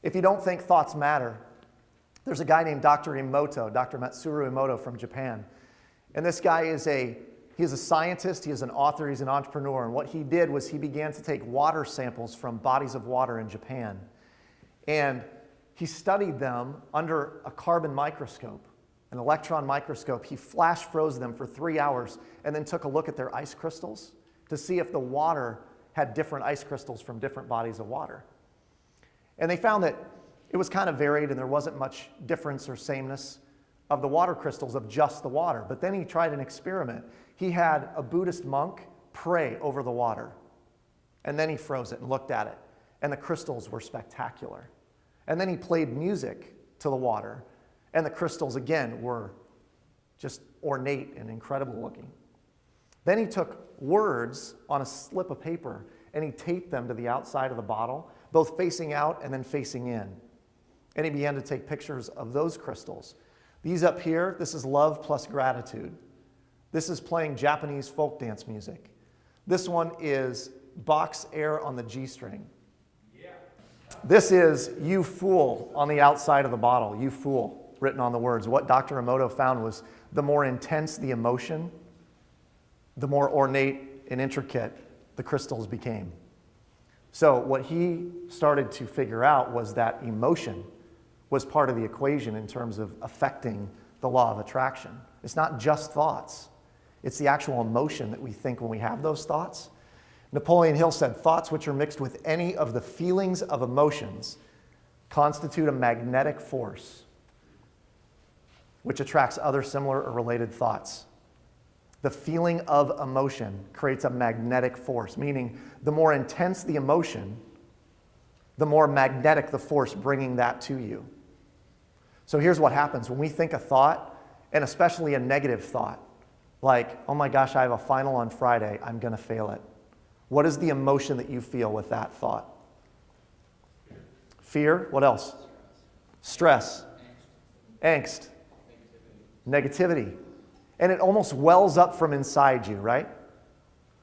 If you don't think thoughts matter, there's a guy named Dr. Matsuru Emoto from Japan. And this guy is a scientist, he is an author, he's an entrepreneur. And what he did was he began to take water samples from bodies of water in Japan. And he studied them under a carbon microscope, an electron microscope. He flash froze them for 3 hours and then took a look at their ice crystals to see if the water had different ice crystals from different bodies of water. And they found that it was kind of varied and there wasn't much difference or sameness of the water crystals of just the water. But then he tried an experiment. He had a Buddhist monk pray over the water. And then he froze it and looked at it. And the crystals were spectacular. And then he played music to the water. And the crystals, again, were just ornate and incredible looking. Then he took words on a slip of paper and he taped them to the outside of the bottle, both facing out and then facing in. And he began to take pictures of those crystals. These up here, this is love plus gratitude. This is playing Japanese folk dance music. This one is box air on the G string. Yeah. This is you fool on the outside of the bottle, you fool, written on the words. What Dr. Emoto found was the more intense the emotion, the more ornate and intricate the crystals became. So what he started to figure out was that emotion was part of the equation in terms of affecting the law of attraction. It's not just thoughts. It's the actual emotion that we think when we have those thoughts. Napoleon Hill said, thoughts which are mixed with any of the feelings of emotions constitute a magnetic force which attracts other similar or related thoughts. The feeling of emotion creates a magnetic force, meaning the more intense the emotion, the more magnetic the force bringing that to you. So here's what happens when we think a thought, and especially a negative thought, like, oh my gosh, I have a final on Friday, I'm going to fail it. What is the emotion that you feel with that thought? Fear. What else? Stress. Angst. Negativity. And it almost wells up from inside you, right?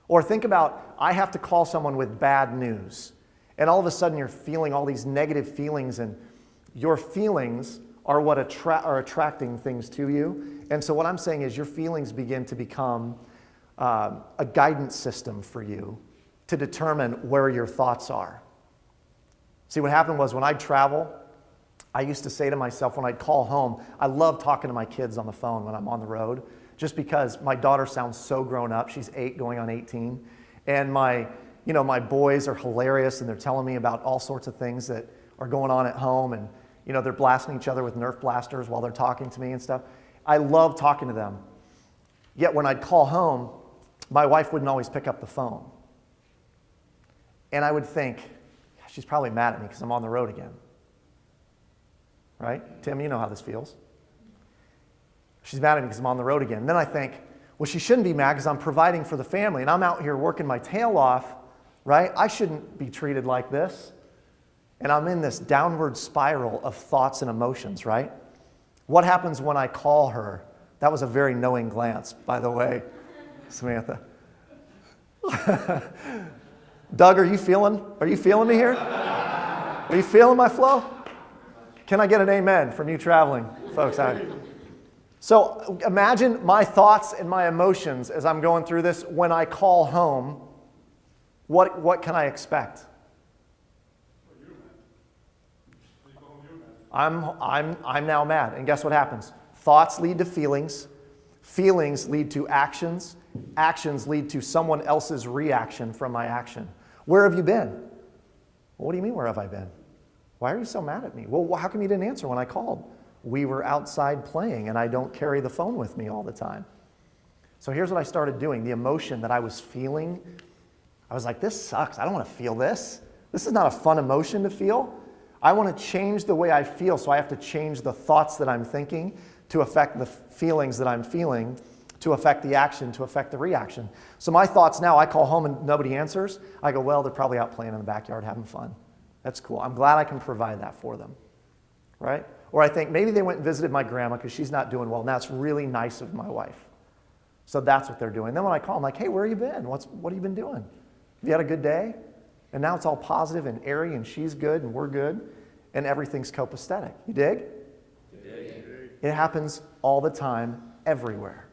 Or think about, I have to call someone with bad news. And all of a sudden you're feeling all these negative feelings, and your feelings are what are attracting things to you. And so what I'm saying is your feelings begin to become a guidance system for you to determine where your thoughts are. See, what happened was when I'd travel, I used to say to myself when I'd call home, I love talking to my kids on the phone when I'm on the road, just because my daughter sounds so grown up. She's 8 going on 18. And my boys are hilarious, and they're telling me about all sorts of things that are going on at home, and they're blasting each other with Nerf blasters while they're talking to me and stuff. I love talking to them. Yet when I'd call home, my wife wouldn't always pick up the phone. And I would think, she's probably mad at me because I'm on the road again. Right? Tim, you know how this feels. She's mad at me because I'm on the road again. And then I think, well, she shouldn't be mad because I'm providing for the family and I'm out here working my tail off, right? I shouldn't be treated like this. And I'm in this downward spiral of thoughts and emotions, right? What happens when I call her? That was a very knowing glance, by the way, Samantha. Doug, are you feeling me here? Are you feeling my flow? Can I get an amen from you traveling folks? So imagine my thoughts and my emotions as I'm going through this. When I call home, what can I expect? I'm now mad. And guess what happens? Thoughts lead to feelings. Feelings lead to actions. Actions lead to someone else's reaction from my action. Where have you been? Well, what do you mean, where have I been? Why are you so mad at me? Well, how come you didn't answer when I called? We were outside playing, and I don't carry the phone with me all the time. So here's what I started doing. The emotion that I was feeling, I was like, this sucks. I don't want to feel this. This is not a fun emotion to feel. I want to change the way I feel, so I have to change the thoughts that I'm thinking to affect the feelings that I'm feeling, to affect the action, to affect the reaction. So my thoughts now, I call home and nobody answers. I go, well, they're probably out playing in the backyard having fun. That's cool. I'm glad I can provide that for them, right? Or I think maybe they went and visited my grandma because she's not doing well, and that's really nice of my wife. So that's what they're doing. Then when I call, I'm like, hey, where have you been? What have you been doing? Have you had a good day? And now it's all positive and airy, and she's good and we're good. and everything's copacetic. You dig? It happens all the time, everywhere.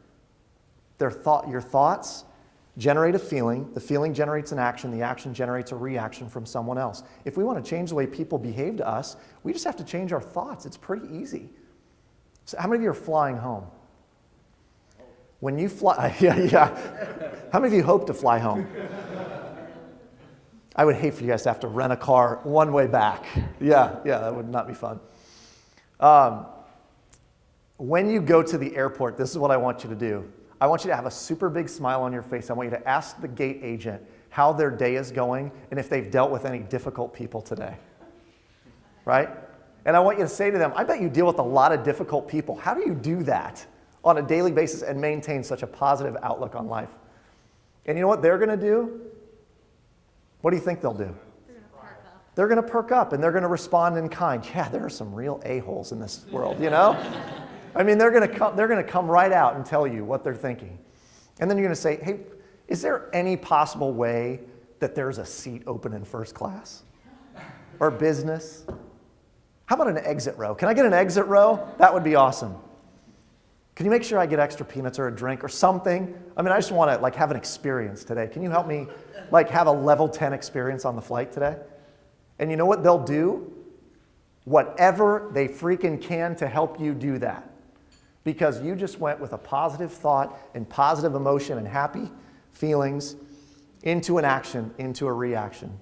Your thoughts generate a feeling, the feeling generates an action, the action generates a reaction from someone else. If we want to change the way people behave to us, we just have to change our thoughts. It's pretty easy. So how many of you are flying home? When you fly, yeah. How many of you hope to fly home? I would hate for you guys to have to rent a car one way back. Yeah, that would not be fun. When you go to the airport, this is what I want you to do. I want you to have a super big smile on your face. I want you to ask the gate agent how their day is going and if they've dealt with any difficult people today. Right? And I want you to say to them, I bet you deal with a lot of difficult people. How do you do that on a daily basis and maintain such a positive outlook on life? And you know what they're going to do? What do you think they'll do? They're going to perk up and they're going to respond in kind. Yeah, there are some real a-holes in this world, you know? I mean, they're going to come right out and tell you what they're thinking. And then you're going to say, hey, is there any possible way that there's a seat open in first class? Or business? How about an exit row? Can I get an exit row? That would be awesome. Can you make sure I get extra peanuts or a drink or something? I mean, I just want to have an experience today. Can you help me have a level 10 experience on the flight today? And you know what they'll do? Whatever they freaking can to help you do that. Because you just went with a positive thought and positive emotion and happy feelings into an action, into a reaction.